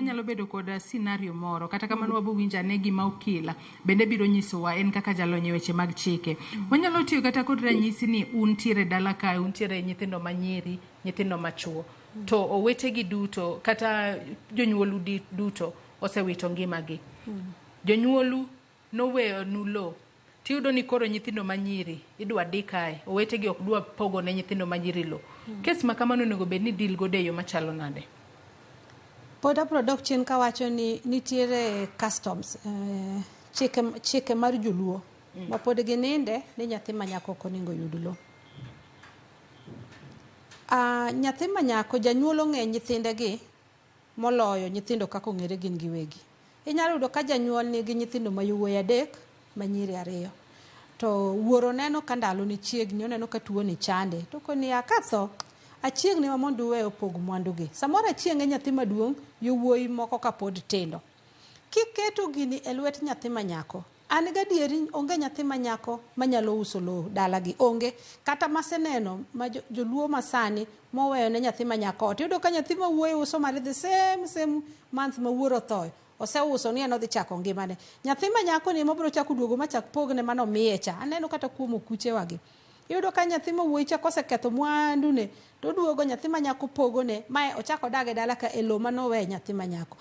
wanyalo bedo kod scenario moro kata kamano wabo winja ne gima okila bende biro nyisowa en kaka jalony weche mag chike. Wanyalo tiyo kata kod ranyisi ni untiere dala kae, untiere nyithindo manyiri, nyithindo machuo. To owetegi duto kata jonyuolu duto osewito ngimagi. Jonyuolu noweyo nulo. Tiyudo ni koro nyithindo manyiri idwa di kae, owetegi ok dwa pogo ne nyithindo manyiri lo. Kes ma kamano onego bed ni deal go deyo machalo nade. Poda production kawacho ni nitiere customs chike mar joluo ma pod gininde ni nyathi manyako ok onego yud lo. Nyathi manyako janyuol ong'e nyithindegi moloyo nyithindo kaka ong'ere gin giwegi. Inyalo yudo ka janyuol nigi nyithindo ma yawuoyi 3 manyiri 2 to wuoro neno ka ndalo ni chiegni, oneno ka tuo ni chande to koni akatho achiegni ma mondo we opog mwandugi. Samoro achienge nyathi maduong' yawuoyi moko ka pod tindo. Kiketo gini e lwet nyathi manyako, an gadieri onge nyathi manyako manyalo uso lo dalagi, onge. Kata maseneno ma joluo masani moweyo ne nyathi manyako, tiyudo ka nyathi mawuoyi uso mar the same month ma wuoro thoyo oseuso ni enodhi chako ngimane. Nyathi manyako ni mobro chako duogo machak pogne mano miyecha. Aneno kata kuom okuche wagi. Iyudo ka nyathi mawuoyi cha koseketho mwandu ne to duogo nyathi manyako pogone mae ochako dage dala ka elo manowe nyathi manyako.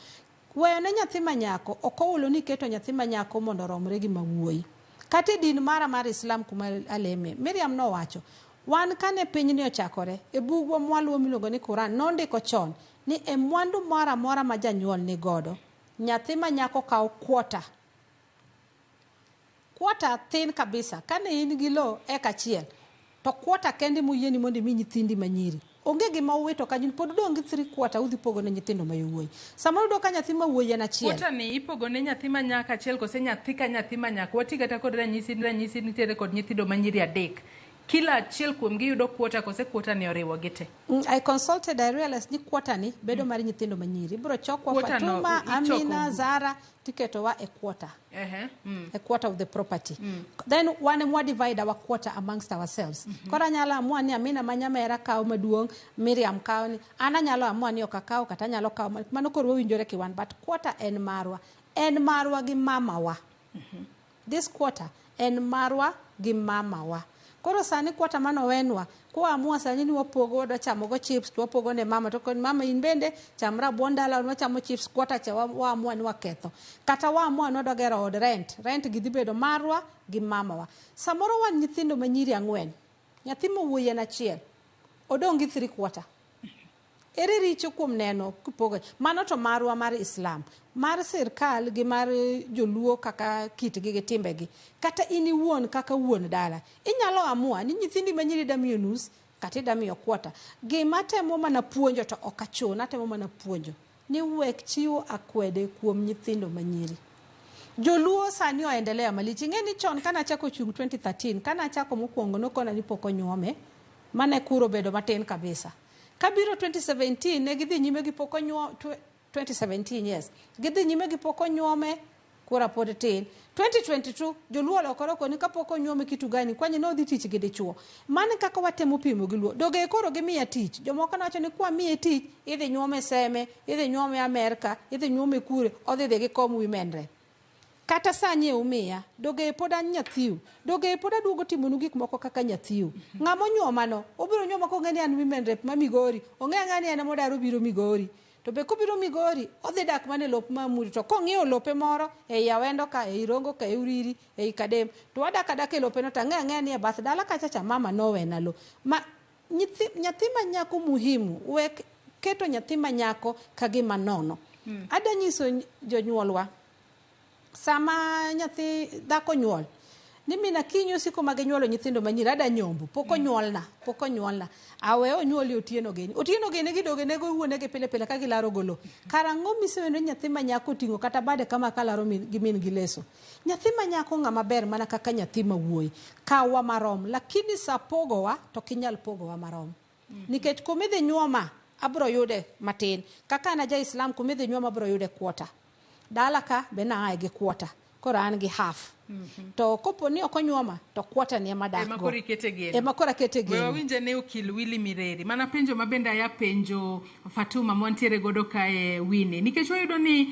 Weyo ne nyathi manyako okoulo ni keto nyathi manyako mondo romre gi mawuoyi. Kata din mara mar Islam kuma aleme, Miriam no wacho, wan kane piny ni ochakore e bugwa mwaluo miluongo ni Koran nondiko chon ni e mwandu mara ma janyuol ni godo nyathi manyako kawo kuota thin kabisa. Kane in gi lo eka achiel to kuota kendi muyieni mondo mi nyithindi manyiri onge gima uwito ka pod dongi 3 kuota udhi pogo ne nyithindo ma yawuoyi. Samoro do ka nyathi ma wuoyi en achiel. Kuota ni ipogo ne nyathi manyako achiel kose nyathi ka nyathi manyako. Wati kata kod ranyisi nitiere kod nyithindo manyiri 3. Kila achiel kuom gi yudo kuota kose kuota ni oriwo gite. I consulted, I realized ni kuota ni bedo mar nyithindo manyiri. Bro chokwa Fatuma, Amina, Zara tiketo wa a quarter. A quarter of the property. Then one more divide our quarter amongst ourselves. Kora nyalo amua ni Amina manyamera kawo maduong', Miriam kawo ni, ana nyalo amua ni ok akawo kata nyalo kawo mano koro winjore kiwan, but quarter en marwa gi mamawa. This quarter en marwa gi mamawa. Koro sani kuota mano wenwa, kwa amua sani ni wapogo do chamo go chips, to wapogo ne mama, to kon mama in bende chamra bondala no chamo chips, kuota cha wa amua ni waketho. Kata wa amua no do gero od rent gidhi bedo marwa gi mamawa. Samoro wan nyithindo manyiri 4, nyathi mawuoyi en achiel, odong gi 3 kuota. Ere richo kuom neno kupogo mano to marwa mar Islam, mar sirkal gi mar joluo kaka kitgi gi timbegi. Kata ini wuon kaka wuon dala inyalo amua ni nyithindi manyiri damiyo nus kata damiyo kuota. Gima temo mana puonjo to ok achuna, temo mana puonjo ni wek chiwo akwede kuom nyithindo manyiri. Joluo sani oendelea malich. Ng'eni chon kana chako chung 2013 kana chako mokwongo nokona ni pok onyuome, mane kuro bedo matin kabisa. Kabiro 2017 ne gidhi nyime gi pok onyuome. 2017 yes, gidhi nyime gi pok onyuome kura pod tin. 2022 joluo lokoro koni ka pok onyuome kitu gani kwani no dhi tich gi dichuo. Mane kaka watemo pimo gi luo doge koro gimiya tich. Jomoko nacho ni kwa miye tich idhi nyuome Seme, idhi nyuome Amerika, idhi nyuome kure, odhi gi kom women re. Kata sanye umiya doge poda nyathiu, doge poda duogo timonu gik moko kaka nyathiu. Ng'amo nyuomano obiro nyuoma ko ng'eni an women rep ma Migori, ong'e ng'ani en modaro biro Migori. To be kubiro Migori odhi dak mane lop ma muri, to kong'iyo lope moro e Awendo ka, e Irongo ka, e Uriri, e Kadem, to wadaka e lope no ta ng'e ni e bath dala kacha cha mama nowena lo. Ma nyathi manyako muhimu, wek keto nyathi manyako kagima nono. Adanyiso jonyuolwa sama nyathi dhako nyuol ni mina kinyo siko maginyuolo nyithindo manyiri ada nyombo poko nyuolna awe onyuoli otieno gene gidoge nego wuone ge pile ka gilaro golo karango misewendo nyathi manyako tingo kata bade kama kalaro gi min gileso. Nyathi manyako ng'ama ber mana kaka nyathi mawuoyi kawa marom, lakini sapogowa to kinyal pogowa marom. Nikech kumidhi nyuoma abro yude matin, kaka na ja Islam kumidhi nyuoma abro yude kuota. Dala ka bena ae gi kuota. koro an gi half. To kopo ni okonyuoma to quarter ni ema dak go. Ema kora kete geno. Winja ne okil Willy Mireri. Mana penjo mabenda ya penjo Fatuma mwantiere godo kae Winnie. Nikech wayudo ni